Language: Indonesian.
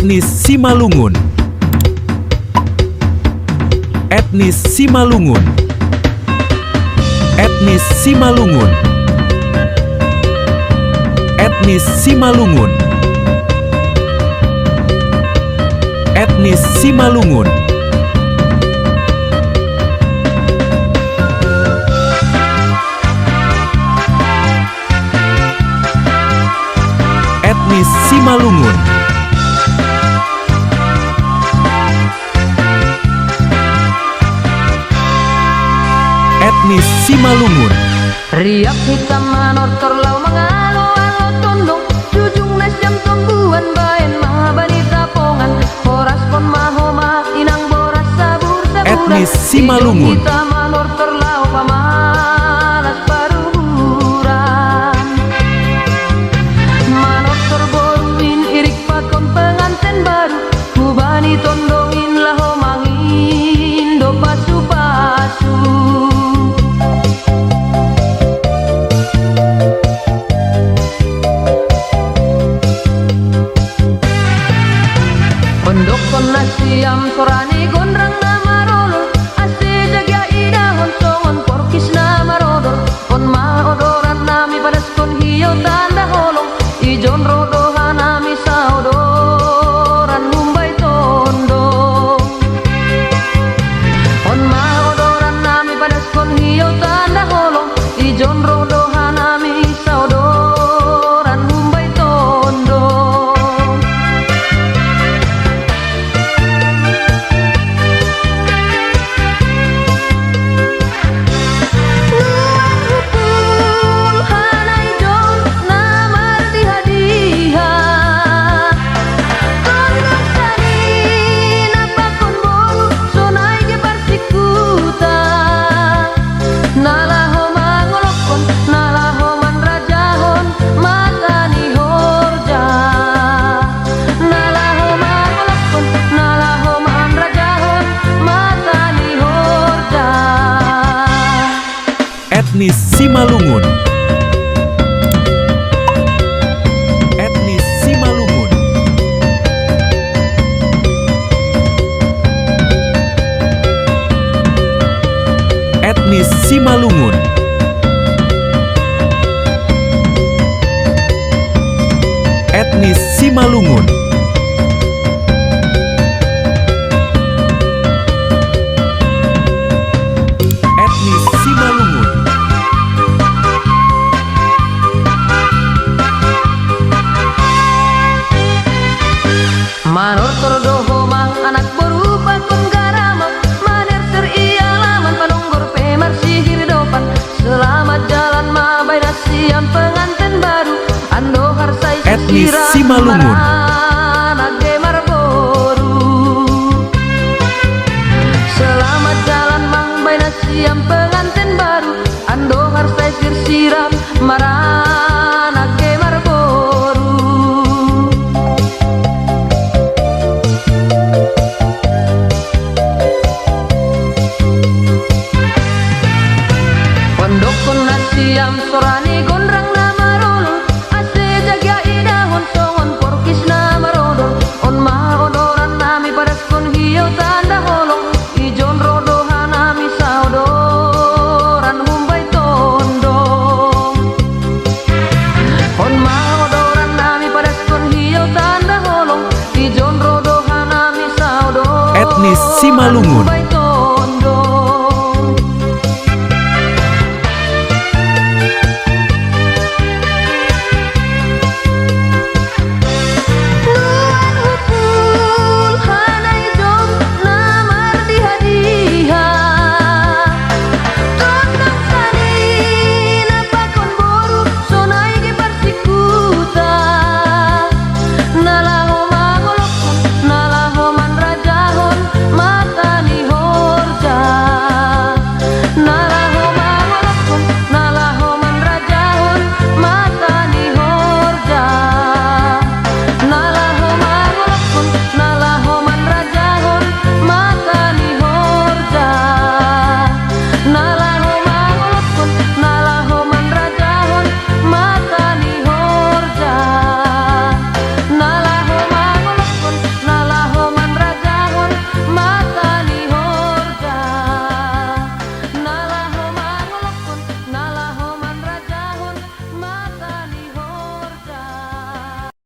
Etnis Simalungun. Etnis Simalungun. Etnis Simalungun. Etnis Simalungun. Etnis Simalungun. Etnis Simalungun. Etnis Simalungun. Riak hitam manor terlau mengalo-alo tondong jujung nes jam tongguan baen mahabani tapongan horas pon mahoma inang boras sabur saburan. Etnis Simalungun. Hitam manor terlau pamalas paruhuran manor terboruin irik pakon penganten baru kubani tondongin laho mangin do pasu-pasu. Pondokon nasiam sorani gondrang nama rolol ase jagya idahon songon porkis nama rodor pon maodoran nami padas kon hiyo tanda holong ijon rodohan nami saudoran mumbai tondong pon maodoran nami padas kon hiyo tanda holong ijon rodohan nami saudoran mumbai tondong. Etnis Simalungun. Etnis Simalungun. Etnis Simalungun. Etnis Simalungun. Etnis Simalungun. Manor tordoho mang anak berupa kon garama maner serialaman panonggor pemar sihir dopan selamat jalan mabai nasiam pengantin baru ando harsai Etnis Simalungun. gemar boru selamat jalan mabai nasiam pengantin baru ando harsai siram marana gemar boru. Pondokon nasiam sorani gondrang nama rolol ase jagya idahon songon porkis nama rodol on maodoran nami padas kon hiyo tanda holong ijon rodohan nami saudoran mumbai tondong on maodoran nami padas kon hiyo tanda holong ijon rodohan nami saudoran Etnis Simalungun.